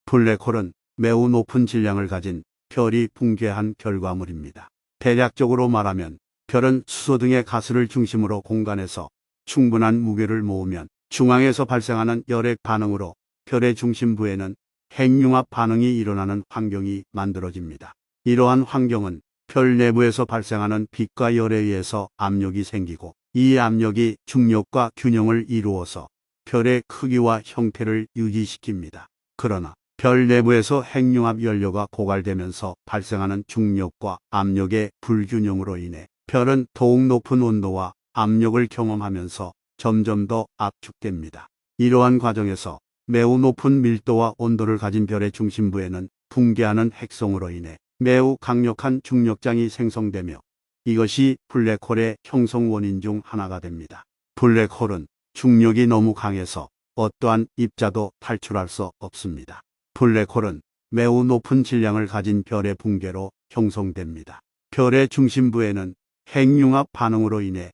블랙홀은 매우 높은 질량을 가진 별이 붕괴한 결과물입니다. 대략적으로 말하면 별은 수소 등의 가스를 중심으로 공간에서 충분한 무게를 모으면 중앙에서 발생하는 열액 반응으로 별의 중심부에는 핵융합 반응이 일어나는 환경이 만들어집니다. 이러한 환경은 별 내부에서 발생하는 빛과 열에 의해서 압력이 생기고, 이 압력이 중력과 균형을 이루어서 별의 크기와 형태를 유지시킵니다. 그러나 별 내부에서 핵융합 연료가 고갈되면서 발생하는 중력과 압력의 불균형으로 인해 별은 더욱 높은 온도와 압력을 경험하면서 점점 더 압축됩니다. 이러한 과정에서 매우 높은 밀도와 온도를 가진 별의 중심부에는 붕괴하는 핵성으로 인해 매우 강력한 중력장이 생성되며, 이것이 블랙홀의 형성 원인 중 하나가 됩니다. 블랙홀은 중력이 너무 강해서 어떠한 입자도 탈출할 수 없습니다. 블랙홀은 매우 높은 질량을 가진 별의 붕괴로 형성됩니다. 별의 중심부에는 핵융합 반응으로 인해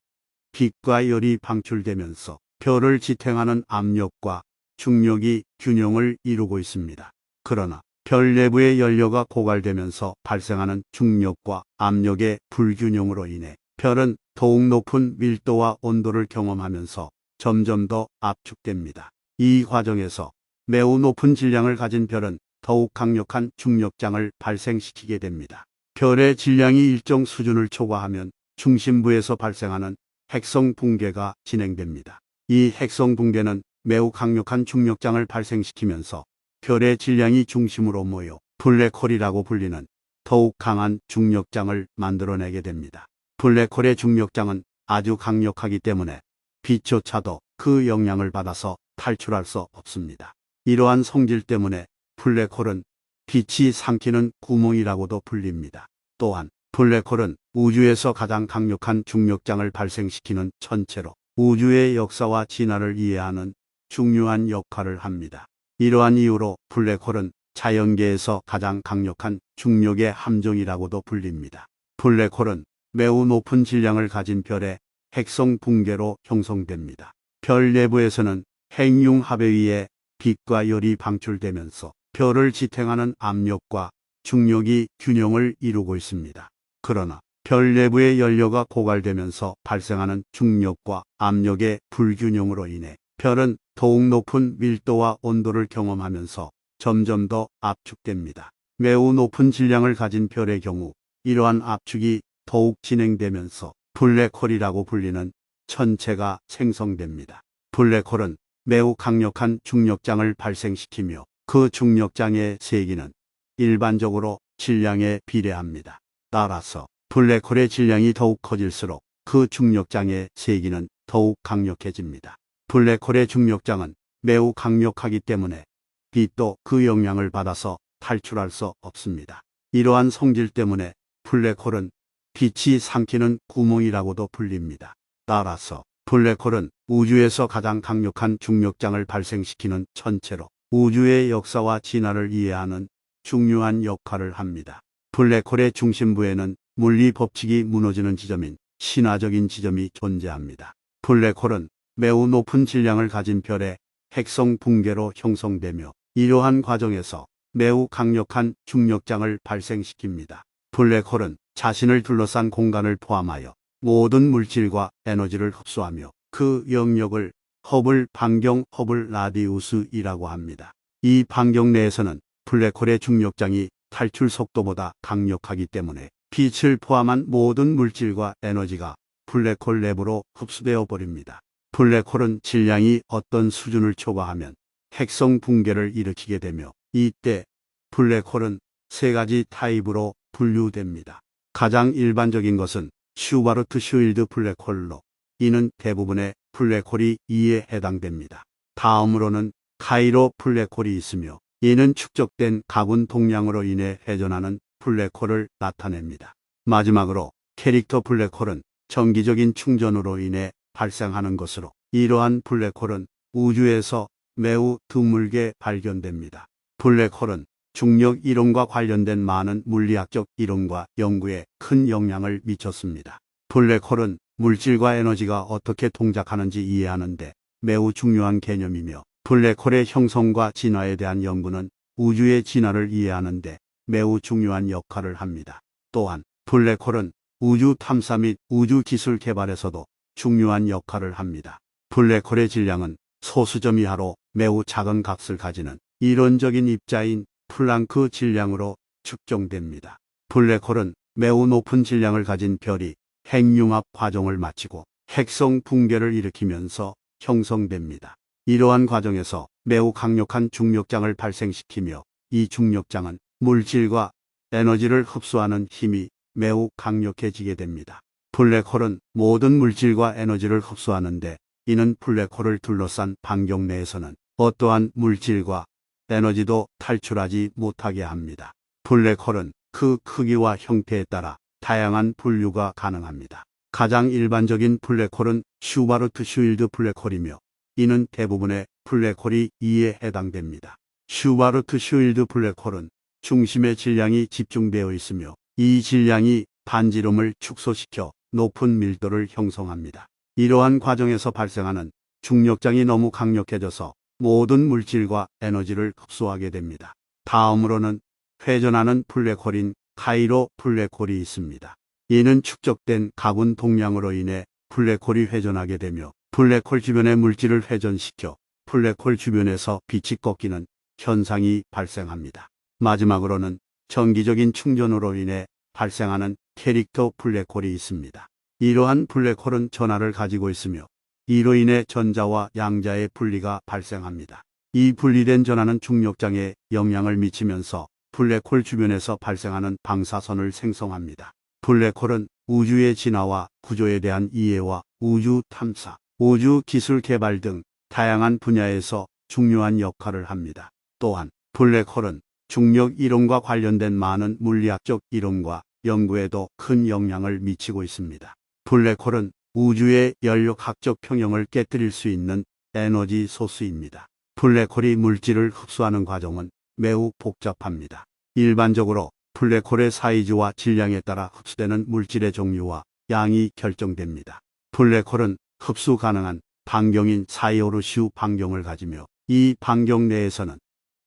빛과 열이 방출되면서 별을 지탱하는 압력과 중력이 균형을 이루고 있습니다. 그러나 별 내부의 연료가 고갈되면서 발생하는 중력과 압력의 불균형으로 인해 별은 더욱 높은 밀도와 온도를 경험하면서 점점 더 압축됩니다. 이 과정에서 매우 높은 질량을 가진 별은 더욱 강력한 중력장을 발생시키게 됩니다. 별의 질량이 일정 수준을 초과하면 중심부에서 발생하는 핵성 붕괴가 진행됩니다. 이 핵성 붕괴는 매우 강력한 중력장을 발생시키면서 별의 질량이 중심으로 모여 블랙홀이라고 불리는 더욱 강한 중력장을 만들어내게 됩니다. 블랙홀의 중력장은 아주 강력하기 때문에 빛조차도 그 영향을 받아서 탈출할 수 없습니다. 이러한 성질 때문에 블랙홀은 빛이 삼키는 구멍이라고도 불립니다. 또한 블랙홀은 우주에서 가장 강력한 중력장을 발생시키는 천체로 우주의 역사와 진화를 이해하는 중요한 역할을 합니다. 이러한 이유로 블랙홀은 자연계에서 가장 강력한 중력의 함정이라고도 불립니다. 블랙홀은 매우 높은 질량을 가진 별의 핵성 붕괴로 형성됩니다. 별 내부에서는 핵융합에 의해 빛과 열이 방출되면서 별을 지탱하는 압력과 중력이 균형을 이루고 있습니다. 그러나 별 내부의 연료가 고갈되면서 발생하는 중력과 압력의 불균형으로 인해 별은 더욱 높은 밀도와 온도를 경험하면서 점점 더 압축됩니다. 매우 높은 질량을 가진 별의 경우 이러한 압축이 더욱 진행되면서 블랙홀이라고 불리는 천체가 생성됩니다. 블랙홀은 매우 강력한 중력장을 발생시키며 그 중력장의 세기는 일반적으로 질량에 비례합니다. 따라서 블랙홀의 질량이 더욱 커질수록 그 중력장의 세기는 더욱 강력해집니다. 블랙홀의 중력장은 매우 강력하기 때문에 빛도 그 영향을 받아서 탈출할 수 없습니다. 이러한 성질 때문에 블랙홀은 빛이 삼키는 구멍이라고도 불립니다. 따라서 블랙홀은 우주에서 가장 강력한 중력장을 발생시키는 천체로 우주의 역사와 진화를 이해하는 중요한 역할을 합니다. 블랙홀의 중심부에는 물리 법칙이 무너지는 지점인 신화적인 지점이 존재합니다. 블랙홀은 매우 높은 질량을 가진 별의 핵성 붕괴로 형성되며, 이러한 과정에서 매우 강력한 중력장을 발생시킵니다. 블랙홀은 자신을 둘러싼 공간을 포함하여 모든 물질과 에너지를 흡수하며 그 영역을 허블 반경 허블 라디우스이라고 합니다. 이 반경 내에서는 블랙홀의 중력장이 탈출 속도보다 강력하기 때문에 빛을 포함한 모든 물질과 에너지가 블랙홀 내부로 흡수되어 버립니다. 블랙홀은 질량이 어떤 수준을 초과하면 핵성 붕괴를 일으키게 되며, 이때 블랙홀은 세 가지 타입으로 분류됩니다. 가장 일반적인 것은 슈바르트 슈일드 블랙홀로, 이는 대부분의 블랙홀이 이에 해당됩니다. 다음으로는 카이로 블랙홀이 있으며, 이는 축적된 가군 동량으로 인해 회전하는 블랙홀을 나타냅니다. 마지막으로 캐릭터 블랙홀은 정기적인 충전으로 인해 발생하는 것으로, 이러한 블랙홀은 우주에서 매우 드물게 발견됩니다. 블랙홀은 중력 이론과 관련된 많은 물리학적 이론과 연구에 큰 영향을 미쳤습니다. 블랙홀은 물질과 에너지가 어떻게 동작하는지 이해하는 데 매우 중요한 개념이며, 블랙홀의 형성과 진화에 대한 연구는 우주의 진화를 이해하는 데 매우 중요한 역할을 합니다. 또한 블랙홀은 우주 탐사 및 우주 기술 개발에서도 중요한 역할을 합니다. 블랙홀의 질량은 소수점 이하로 매우 작은 값을 가지는 이론적인 입자인 플랑크 질량으로 측정됩니다. 블랙홀은 매우 높은 질량을 가진 별이 핵융합 과정을 마치고 핵성 붕괴를 일으키면서 형성됩니다. 이러한 과정에서 매우 강력한 중력장을 발생시키며 이 중력장은 물질과 에너지를 흡수하는 힘이 매우 강력해지게 됩니다. 블랙홀은 모든 물질과 에너지를 흡수하는데 이는 블랙홀을 둘러싼 반경 내에서는 어떠한 물질과 에너지도 탈출하지 못하게 합니다. 블랙홀은 그 크기와 형태에 따라 다양한 분류가 가능합니다. 가장 일반적인 블랙홀은 슈바르트 슈일드 블랙홀이며 이는 대부분의 블랙홀이 이에 해당됩니다. 슈바르트 슈일드 블랙홀은 중심의 질량이 집중되어 있으며 이 질량이 반지름을 축소시켜 높은 밀도를 형성합니다. 이러한 과정에서 발생하는 중력장이 너무 강력해져서 모든 물질과 에너지를 흡수하게 됩니다. 다음으로는 회전하는 블랙홀인 카이로 블랙홀이 있습니다. 이는 축적된 가군 동량으로 인해 블랙홀이 회전하게 되며 블랙홀 주변의 물질을 회전시켜 블랙홀 주변에서 빛이 꺾이는 현상이 발생합니다. 마지막으로는 정기적인 충전으로 인해 발생하는 캐릭터 블랙홀이 있습니다. 이러한 블랙홀은 전하를 가지고 있으며 이로 인해 전자와 양자의 분리가 발생합니다. 이 분리된 전하는 중력장에 영향을 미치면서 블랙홀 주변에서 발생하는 방사선을 생성합니다. 블랙홀은 우주의 진화와 구조에 대한 이해와 우주 탐사, 우주 기술 개발 등 다양한 분야에서 중요한 역할을 합니다. 또한 블랙홀은 중력 이론과 관련된 많은 물리학적 이론과 연구에도 큰 영향을 미치고 있습니다. 블랙홀은 우주의 연력학적 평형을 깨뜨릴 수 있는 에너지 소스입니다. 블랙홀이 물질을 흡수하는 과정은 매우 복잡합니다. 일반적으로 블랙홀의 사이즈와 질량에 따라 흡수되는 물질의 종류와 양이 결정됩니다. 블랙홀은 흡수 가능한 반경인 사이오르슈 반경을 가지며 이 반경 내에서는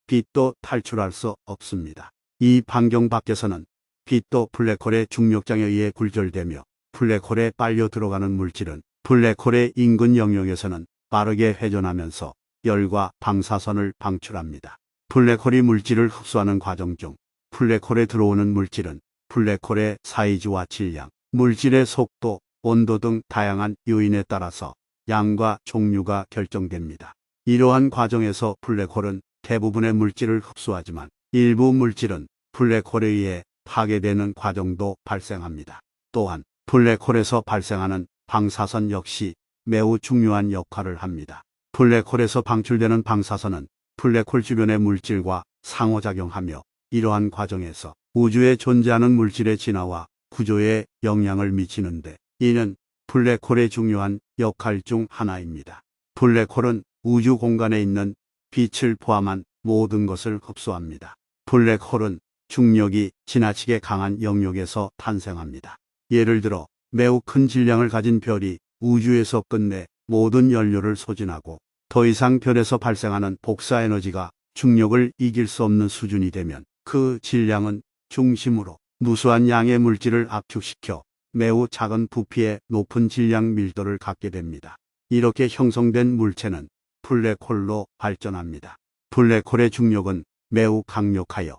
빛도 탈출할 수 없습니다. 이 반경 밖에서는 빛도 블랙홀의 중력장에 의해 굴절되며 블랙홀에 빨려 들어가는 물질은 블랙홀의 인근 영역에서는 빠르게 회전하면서 열과 방사선을 방출합니다. 블랙홀이 물질을 흡수하는 과정 중 블랙홀에 들어오는 물질은 블랙홀의 사이즈와 질량, 물질의 속도, 온도 등 다양한 요인에 따라서 양과 종류가 결정됩니다. 이러한 과정에서 블랙홀은 대부분의 물질을 흡수하지만 일부 물질은 블랙홀에 의해 파괴되는 과정도 발생합니다. 또한 블랙홀에서 발생하는 방사선 역시 매우 중요한 역할을 합니다. 블랙홀에서 방출되는 방사선은 블랙홀 주변의 물질과 상호작용하며 이러한 과정에서 우주에 존재하는 물질의 진화와 구조에 영향을 미치는데 이는 블랙홀의 중요한 역할 중 하나입니다. 블랙홀은 우주 공간에 있는 빛을 포함한 모든 것을 흡수합니다. 블랙홀은 중력이 지나치게 강한 영역에서 탄생합니다. 예를 들어 매우 큰 질량을 가진 별이 우주에서 끝내 모든 연료를 소진하고 더 이상 별에서 발생하는 복사 에너지가 중력을 이길 수 없는 수준이 되면 그 질량은 중심으로 무수한 양의 물질을 압축시켜 매우 작은 부피의 높은 질량 밀도를 갖게 됩니다. 이렇게 형성된 물체는 블랙홀로 발전합니다. 블랙홀의 중력은 매우 강력하여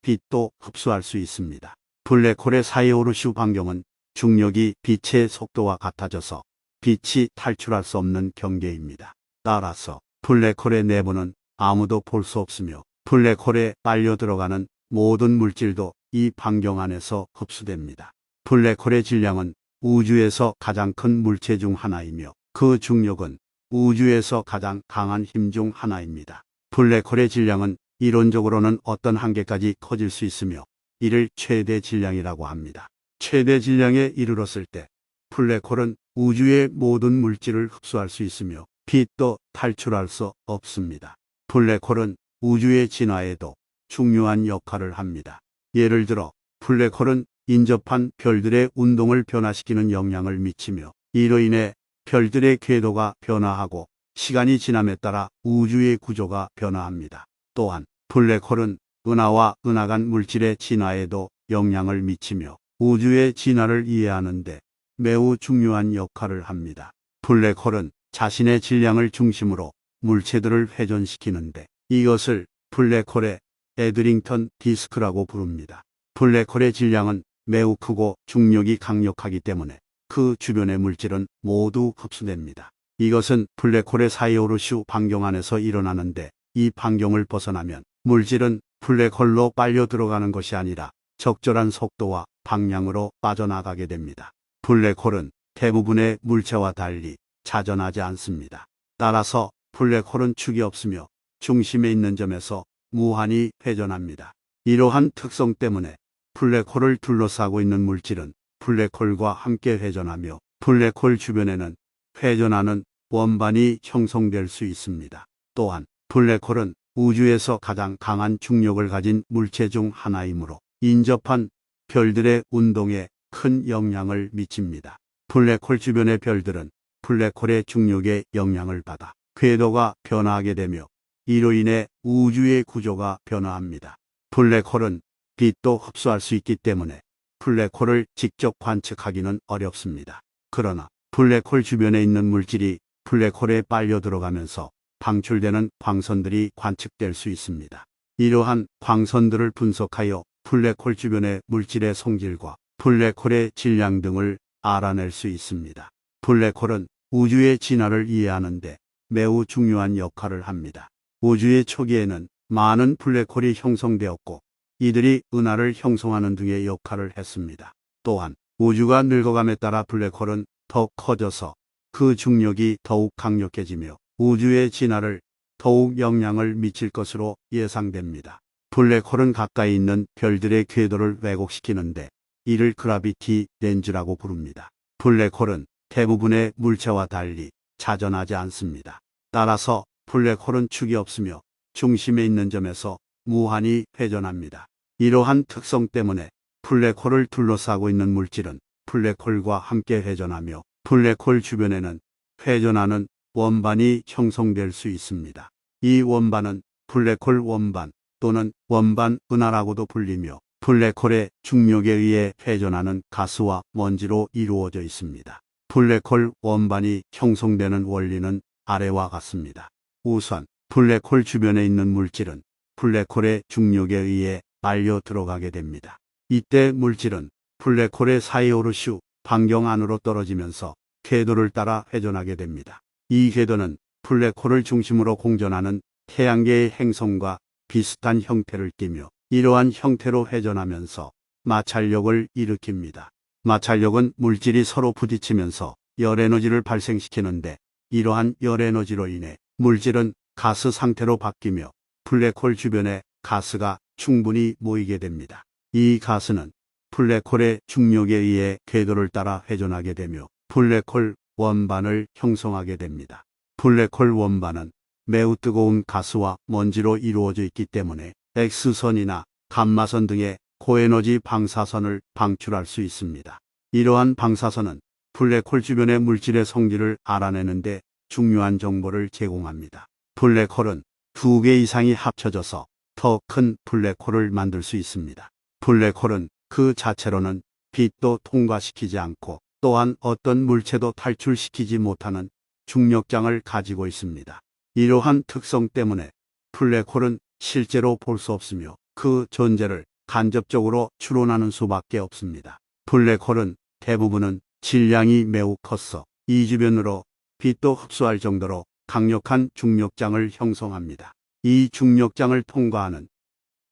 빛도 흡수할 수 있습니다. 블랙홀의 사이오르슈 반경은 중력이 빛의 속도와 같아져서 빛이 탈출할 수 없는 경계입니다. 따라서 블랙홀의 내부는 아무도 볼 수 없으며 블랙홀에 빨려 들어가는 모든 물질도 이 반경 안에서 흡수됩니다. 블랙홀의 질량은 우주에서 가장 큰 물체 중 하나이며 그 중력은 우주에서 가장 강한 힘 중 하나입니다. 블랙홀의 질량은 이론적으로는 어떤 한계까지 커질 수 있으며 이를 최대 질량이라고 합니다. 최대 질량에 이르렀을 때 블랙홀은 우주의 모든 물질을 흡수할 수 있으며 빛도 탈출할 수 없습니다. 블랙홀은 우주의 진화에도 중요한 역할을 합니다. 예를 들어 블랙홀은 인접한 별들의 운동을 변화시키는 영향을 미치며 이로 인해 별들의 궤도가 변화하고 시간이 지남에 따라 우주의 구조가 변화합니다. 또한 블랙홀은 은하와 은하 간 물질의 진화에도 영향을 미치며 우주의 진화를 이해하는 데 매우 중요한 역할을 합니다. 블랙홀은 자신의 질량을 중심으로 물체들을 회전시키는데 이것을 블랙홀의 에드링턴 디스크라고 부릅니다. 블랙홀의 질량은 매우 크고 중력이 강력하기 때문에 그 주변의 물질은 모두 흡수됩니다. 이것은 블랙홀의 사이오르슈 반경 안에서 일어나는데 이 반경을 벗어나면 물질은 블랙홀로 빨려 들어가는 것이 아니라 적절한 속도와 방향으로 빠져나가게 됩니다. 블랙홀은 대부분의 물체와 달리 자전하지 않습니다. 따라서 블랙홀은 축이 없으며 중심에 있는 점에서 무한히 회전합니다. 이러한 특성 때문에 블랙홀을 둘러싸고 있는 물질은 블랙홀과 함께 회전하며 블랙홀 주변에는 회전하는 원반이 형성될 수 있습니다. 또한 블랙홀은 우주에서 가장 강한 중력을 가진 물체 중 하나이므로 인접한 별들의 운동에 큰 영향을 미칩니다. 블랙홀 주변의 별들은 블랙홀의 중력에 영향을 받아 궤도가 변화하게 되며 이로 인해 우주의 구조가 변화합니다. 블랙홀은 빛도 흡수할 수 있기 때문에 블랙홀을 직접 관측하기는 어렵습니다. 그러나 블랙홀 주변에 있는 물질이 블랙홀에 빨려 들어가면서 방출되는 광선들이 관측될 수 있습니다. 이러한 광선들을 분석하여 블랙홀 주변의 물질의 성질과 블랙홀의 질량 등을 알아낼 수 있습니다. 블랙홀은 우주의 진화를 이해하는 데 매우 중요한 역할을 합니다. 우주의 초기에는 많은 블랙홀이 형성되었고 이들이 은하를 형성하는 등의 역할을 했습니다. 또한 우주가 늙어감에 따라 블랙홀은 더 커져서 그 중력이 더욱 강력해지며 우주의 진화를 더욱 영향을 미칠 것으로 예상됩니다. 블랙홀은 가까이 있는 별들의 궤도를 왜곡시키는데 이를 그라비티 렌즈라고 부릅니다. 블랙홀은 대부분의 물체와 달리 자전하지 않습니다. 따라서 블랙홀은 축이 없으며 중심에 있는 점에서 무한히 회전합니다. 이러한 특성 때문에 블랙홀을 둘러싸고 있는 물질은 블랙홀과 함께 회전하며 블랙홀 주변에는 회전하는 원반이 형성될 수 있습니다. 이 원반은 블랙홀 원반 또는 원반 은하라고도 불리며 블랙홀의 중력에 의해 회전하는 가스와 먼지로 이루어져 있습니다. 블랙홀 원반이 형성되는 원리는 아래와 같습니다. 우선 블랙홀 주변에 있는 물질은 블랙홀의 중력에 의해 빨려 들어가게 됩니다. 이때 물질은 블랙홀의 사이오르슈 반경 안으로 떨어지면서 궤도를 따라 회전하게 됩니다. 이 궤도는 블랙홀을 중심으로 공전하는 태양계의 행성과 비슷한 형태를 띠며 이러한 형태로 회전하면서 마찰력을 일으킵니다. 마찰력은 물질이 서로 부딪히면서 열에너지를 발생시키는데 이러한 열에너지로 인해 물질은 가스 상태로 바뀌며 블랙홀 주변에 가스가 충분히 모이게 됩니다. 이 가스는 블랙홀의 중력에 의해 궤도를 따라 회전하게 되며 블랙홀 원반을 형성하게 됩니다. 블랙홀 원반은 매우 뜨거운 가스와 먼지로 이루어져 있기 때문에 X선이나 감마선 등의 고에너지 방사선을 방출할 수 있습니다. 이러한 방사선은 블랙홀 주변의 물질의 성질을 알아내는 데 중요한 정보를 제공합니다. 블랙홀은 2개 이상이 합쳐져서 더 큰 블랙홀을 만들 수 있습니다. 블랙홀은 그 자체로는 빛도 통과시키지 않고 또한 어떤 물체도 탈출시키지 못하는 중력장을 가지고 있습니다. 이러한 특성 때문에 블랙홀은 실제로 볼 수 없으며 그 존재를 간접적으로 추론하는 수밖에 없습니다. 블랙홀은 대부분은 질량이 매우 커서 이 주변으로 빛도 흡수할 정도로 강력한 중력장을 형성합니다. 이 중력장을 통과하는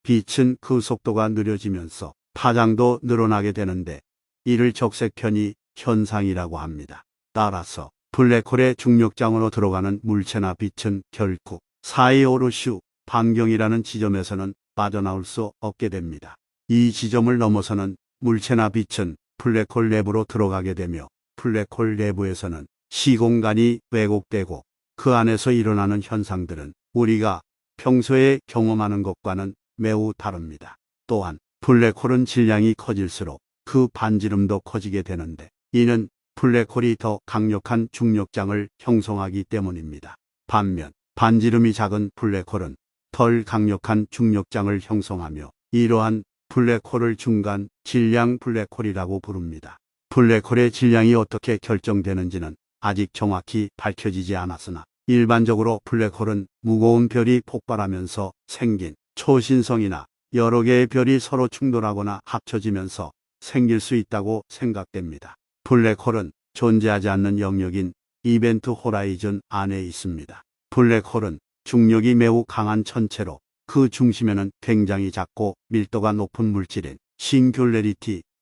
빛은 그 속도가 느려지면서 파장도 늘어나게 되는데 이를 적색편의 현상이라고 합니다. 따라서 블랙홀의 중력장으로 들어가는 물체나 빛은 결국 사이오르슈 반경이라는 지점에서는 빠져나올 수 없게 됩니다. 이 지점을 넘어서는 물체나 빛은 블랙홀 내부로 들어가게 되며 블랙홀 내부에서는 시공간이 왜곡되고 그 안에서 일어나는 현상들은 우리가 평소에 경험하는 것과는 매우 다릅니다. 또한 블랙홀은 질량이 커질수록 그 반지름도 커지게 되는데 이는 블랙홀이 더 강력한 중력장을 형성하기 때문입니다. 반면 반지름이 작은 블랙홀은 덜 강력한 중력장을 형성하며 이러한 블랙홀을 중간 질량 블랙홀이라고 부릅니다. 블랙홀의 질량이 어떻게 결정되는지는 아직 정확히 밝혀지지 않았으나 일반적으로 블랙홀은 무거운 별이 폭발하면서 생긴 초신성이나 여러 개의 별이 서로 충돌하거나 합쳐지면서 생길 수 있다고 생각됩니다. 블랙홀은 존재하지 않는 영역인 이벤트 호라이즌 안에 있습니다. 블랙홀은 중력이 매우 강한 천체로 그 중심에는 굉장히 작고 밀도가 높은 물질인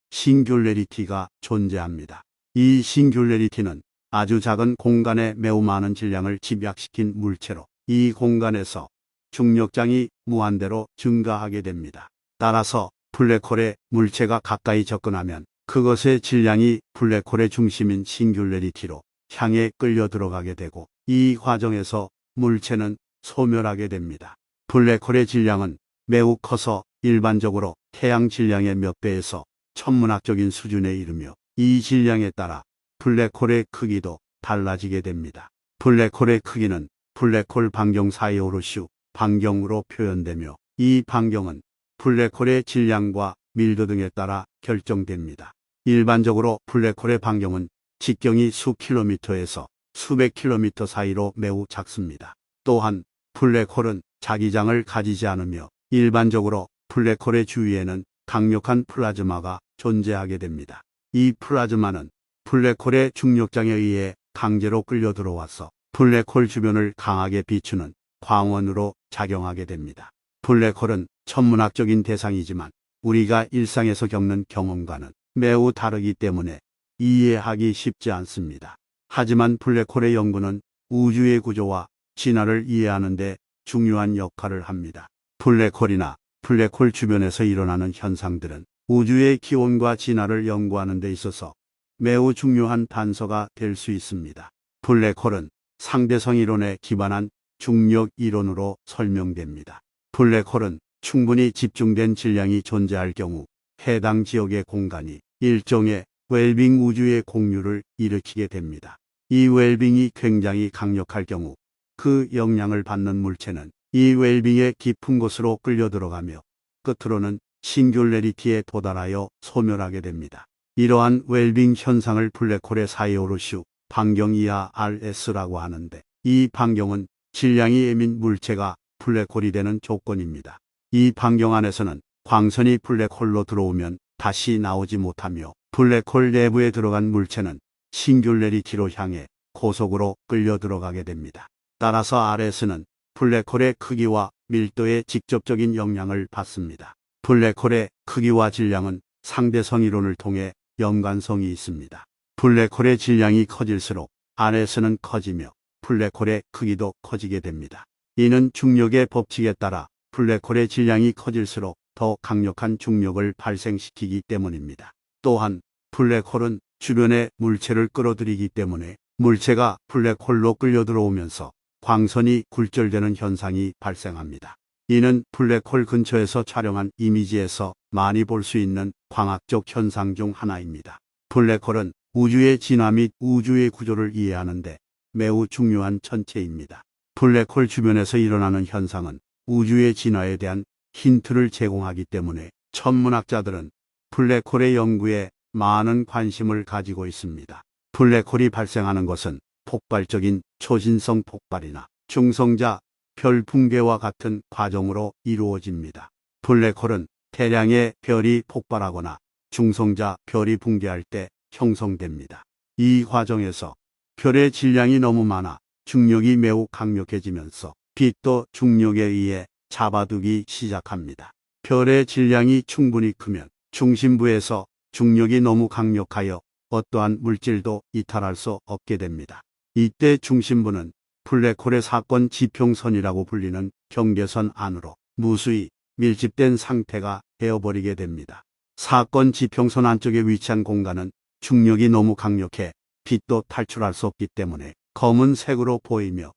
싱귤레리티가 존재합니다. 이 싱귤레리티는 아주 작은 공간에 매우 많은 질량을 집약시킨 물체로 이 공간에서 중력장이 무한대로 증가하게 됩니다. 따라서 블랙홀에 물체가 가까이 접근하면 그것의 질량이 블랙홀의 중심인 싱귤레리티로 향해 끌려 들어가게 되고 이 과정에서 물체는 소멸하게 됩니다. 블랙홀의 질량은 매우 커서 일반적으로 태양 질량의 몇 배에서 천문학적인 수준에 이르며 이 질량에 따라 블랙홀의 크기도 달라지게 됩니다. 블랙홀의 크기는 블랙홀 반경 사이오르슈 반경으로 표현되며 이 반경은 블랙홀의 질량과 밀도 등에 따라 결정됩니다. 일반적으로 블랙홀의 반경은 직경이 수 킬로미터에서 수백 킬로미터 사이로 매우 작습니다. 또한 블랙홀은 자기장을 가지지 않으며 일반적으로 블랙홀의 주위에는 강력한 플라즈마가 존재하게 됩니다. 이 플라즈마는 블랙홀의 중력장에 의해 강제로 끌려 들어와서 블랙홀 주변을 강하게 비추는 광원으로 작용하게 됩니다. 블랙홀은 천문학적인 대상이지만 우리가 일상에서 겪는 경험과는 매우 다르기 때문에 이해하기 쉽지 않습니다. 하지만 블랙홀의 연구는 우주의 구조와 진화를 이해하는 데 중요한 역할을 합니다. 블랙홀이나 블랙홀 주변에서 일어나는 현상들은 우주의 기원과 진화를 연구하는 데 있어서 매우 중요한 단서가 될 수 있습니다. 블랙홀은 상대성 이론에 기반한 중력 이론으로 설명됩니다. 블랙홀은 충분히 집중된 질량이 존재할 경우 해당 지역의 공간이 일종의 웰빙 우주의 공유를 일으키게 됩니다. 이 웰빙이 굉장히 강력할 경우 그 영향을 받는 물체는 이 웰빙의 깊은 곳으로 끌려 들어가며 끝으로는 싱귤레리티에 도달하여 소멸하게 됩니다. 이러한 웰빙 현상을 블랙홀의 사이오르슈 반경 이하 RS라고 하는데 이 반경은 질량이 예민 물체가 블랙홀이 되는 조건입니다. 이 반경 안에서는 광선이 블랙홀로 들어오면 다시 나오지 못하며 블랙홀 내부에 들어간 물체는 싱귤레리티로 향해 고속으로 끌려 들어가게 됩니다. 따라서 RS는 블랙홀의 크기와 밀도에 직접적인 영향을 받습니다. 블랙홀의 크기와 질량은 상대성 이론을 통해 연관성이 있습니다. 블랙홀의 질량이 커질수록 RS는 커지며 블랙홀의 크기도 커지게 됩니다. 이는 중력의 법칙에 따라 블랙홀의 질량이 커질수록 더 강력한 중력을 발생시키기 때문입니다. 또한 블랙홀은 주변의 물체를 끌어들이기 때문에 물체가 블랙홀로 끌려 들어오면서 광선이 굴절되는 현상이 발생합니다. 이는 블랙홀 근처에서 촬영한 이미지에서 많이 볼 수 있는 광학적 현상 중 하나입니다. 블랙홀은 우주의 진화 및 우주의 구조를 이해하는데 매우 중요한 천체입니다. 블랙홀 주변에서 일어나는 현상은 우주의 진화에 대한 힌트를 제공하기 때문에 천문학자들은 블랙홀의 연구에 많은 관심을 가지고 있습니다. 블랙홀이 발생하는 것은 폭발적인 초신성 폭발이나 중성자 별 붕괴와 같은 과정으로 이루어집니다. 블랙홀은 대량의 별이 폭발하거나 중성자 별이 붕괴할 때 형성됩니다. 이 과정에서 별의 질량이 너무 많아 중력이 매우 강력해지면서 빛도 중력에 의해 잡아두기 시작합니다. 별의 질량이 충분히 크면 중심부에서 중력이 너무 강력하여 어떠한 물질도 이탈할 수 없게 됩니다. 이때 중심부는 블랙홀의 사건 지평선이라고 불리는 경계선 안으로 무수히 밀집된 상태가 되어버리게 됩니다. 사건 지평선 안쪽에 위치한 공간은 중력이 너무 강력해 빛도 탈출할 수 없기 때문에 검은색으로 보이며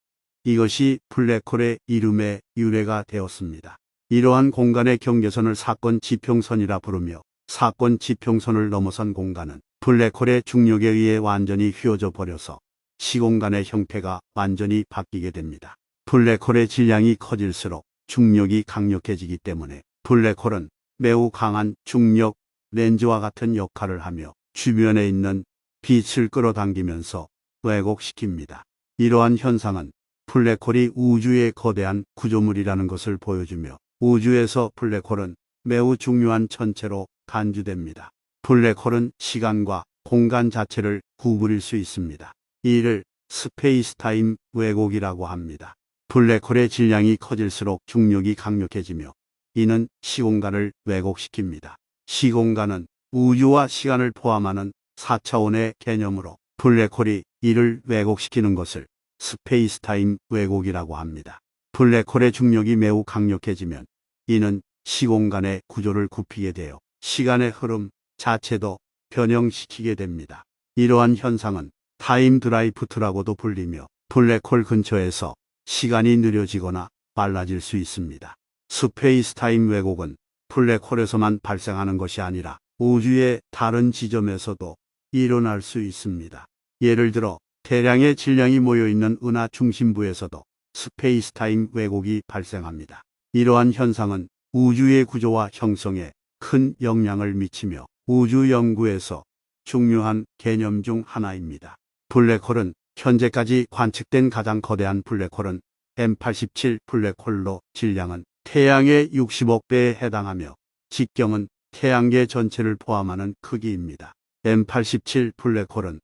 이것이 블랙홀의 이름의 유래가 되었습니다. 이러한 공간의 경계선을 사건 지평선이라 부르며 사건 지평선을 넘어선 공간은 블랙홀의 중력에 의해 완전히 휘어져 버려서 시공간의 형태가 완전히 바뀌게 됩니다. 블랙홀의 질량이 커질수록 중력이 강력해지기 때문에 블랙홀은 매우 강한 중력 렌즈와 같은 역할을 하며 주변에 있는 빛을 끌어당기면서 왜곡시킵니다. 이러한 현상은 블랙홀이 우주의 거대한 구조물이라는 것을 보여주며 우주에서 블랙홀은 매우 중요한 천체로 간주됩니다. 블랙홀은 시간과 공간 자체를 구부릴 수 있습니다. 이를 스페이스타임 왜곡이라고 합니다. 블랙홀의 질량이 커질수록 중력이 강력해지며 이는 시공간을 왜곡시킵니다. 시공간은 우주와 시간을 포함하는 4차원의 개념으로 블랙홀이 이를 왜곡시키는 것을 스페이스타임 왜곡이라고 합니다. 블랙홀의 중력이 매우 강력해지면 이는 시공간의 구조를 굽히게 되어 시간의 흐름 자체도 변형시키게 됩니다. 이러한 현상은 타임 드라이프트라고도 불리며 블랙홀 근처에서 시간이 느려지거나 빨라질 수 있습니다. 스페이스타임 왜곡은 블랙홀에서만 발생하는 것이 아니라 우주의 다른 지점에서도 일어날 수 있습니다. 예를 들어 대량의 질량이 모여있는 은하 중심부에서도 스페이스타임 왜곡이 발생합니다. 이러한 현상은 우주의 구조와 형성에 큰 영향을 미치며 우주 연구에서 중요한 개념 중 하나입니다. 블랙홀은 현재까지 관측된 가장 거대한 블랙홀은 M87 블랙홀로 질량은 태양의 60억 배에 해당하며 직경은 태양계 전체를 포함하는 크기입니다. M87 블랙홀은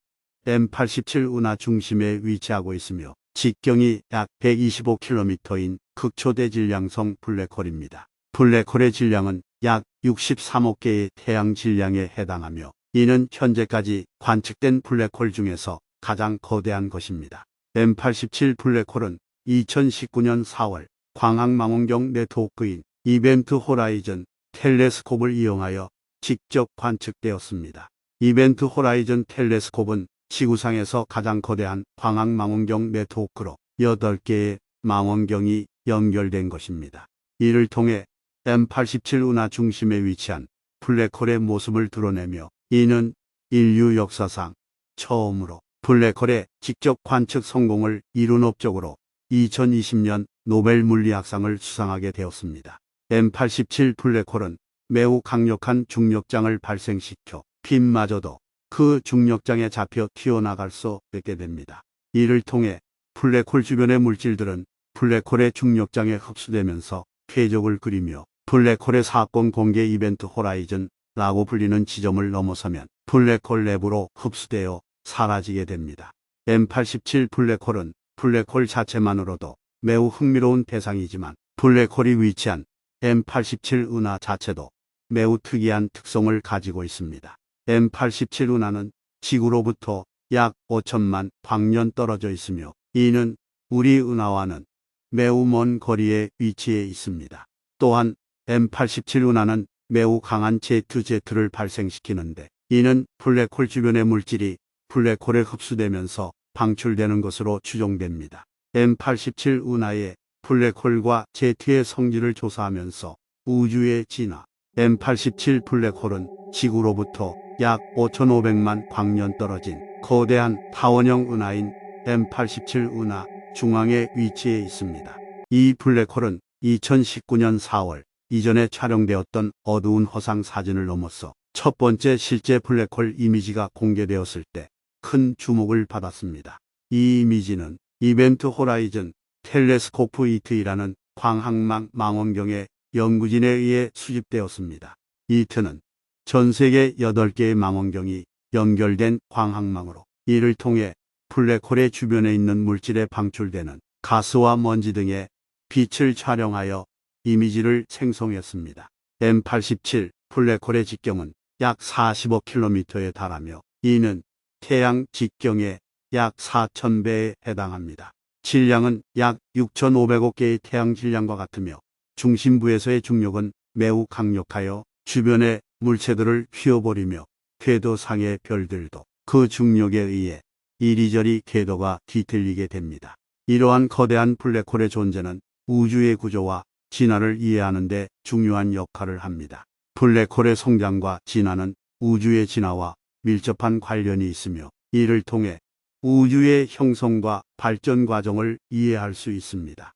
M87 은하 중심에 위치하고 있으며 직경이 약 125km인 극초대질량성 블랙홀입니다. 블랙홀의 질량은 약 63억 개의 태양 질량에 해당하며 이는 현재까지 관측된 블랙홀 중에서 가장 거대한 것입니다. M87 블랙홀은 2019년 4월 광학망원경 네트워크인 이벤트 호라이즌 텔레스콥을 이용하여 직접 관측되었습니다. 이벤트 호라이즌 텔레스콥은 지구상에서 가장 거대한 광학망원경 네트워크로 8개의 망원경이 연결된 것입니다. 이를 통해 M87 은하 중심에 위치한 블랙홀의 모습을 드러내며 이는 인류 역사상 처음으로 블랙홀의 직접 관측 성공을 이룬 업적으로 2020년 노벨 물리학상을 수상하게 되었습니다. M87 블랙홀은 매우 강력한 중력장을 발생시켜 빛마저도 그 중력장에 잡혀 튀어나갈 수 있게 됩니다. 이를 통해 블랙홀 주변의 물질들은 블랙홀의 중력장에 흡수되면서 궤적을 그리며 블랙홀의 사건 공개 이벤트 호라이즌라고 불리는 지점을 넘어서면 블랙홀 내부로 흡수되어 사라지게 됩니다. M87 블랙홀은 블랙홀 자체만으로도 매우 흥미로운 대상이지만 블랙홀이 위치한 M87 은하 자체도 매우 특이한 특성을 가지고 있습니다. M87 은하는 지구로부터 약 5천만 광년 떨어져 있으며 이는 우리 은하와는 매우 먼 거리에 위치해 있습니다. 또한 M87 은하는 매우 강한 ZZ를 발생시키는데 이는 블랙홀 주변의 물질이 블랙홀에 흡수되면서 방출되는 것으로 추정됩니다. M87 은하의 블랙홀과 Z의 성질을 조사하면서 우주의 진화 M87 블랙홀은 지구로부터 약 5,500만 광년 떨어진 거대한 타원형 은하인 M87 은하 중앙에 위치해 있습니다. 이 블랙홀은 2019년 4월 이전에 촬영되었던 어두운 허상 사진을 넘어서 첫 번째 실제 블랙홀 이미지가 공개되었을 때 큰 주목을 받았습니다. 이 이미지는 이벤트 호라이즌 텔레스코프 이트이라는 광학망 망원경의 연구진에 의해 수집되었습니다. 이트는 전 세계 8개의 망원경이 연결된 광학망으로 이를 통해 블랙홀의 주변에 있는 물질에 방출되는 가스와 먼지 등의 빛을 촬영하여 이미지를 생성했습니다. M87 블랙홀의 직경은 약 40억 킬로미터에 달하며 이는 태양 직경의 약 4,000배에 해당합니다. 질량은 약 6,500억 개의 태양 질량과 같으며 중심부에서의 중력은 매우 강력하여 주변의 물체들을 휘어버리며 궤도상의 별들도 그 중력에 의해 이리저리 궤도가 뒤틀리게 됩니다. 이러한 거대한 블랙홀의 존재는 우주의 구조와 진화를 이해하는 데 중요한 역할을 합니다. 블랙홀의 성장과 진화는 우주의 진화와 밀접한 관련이 있으며 이를 통해 우주의 형성과 발전 과정을 이해할 수 있습니다.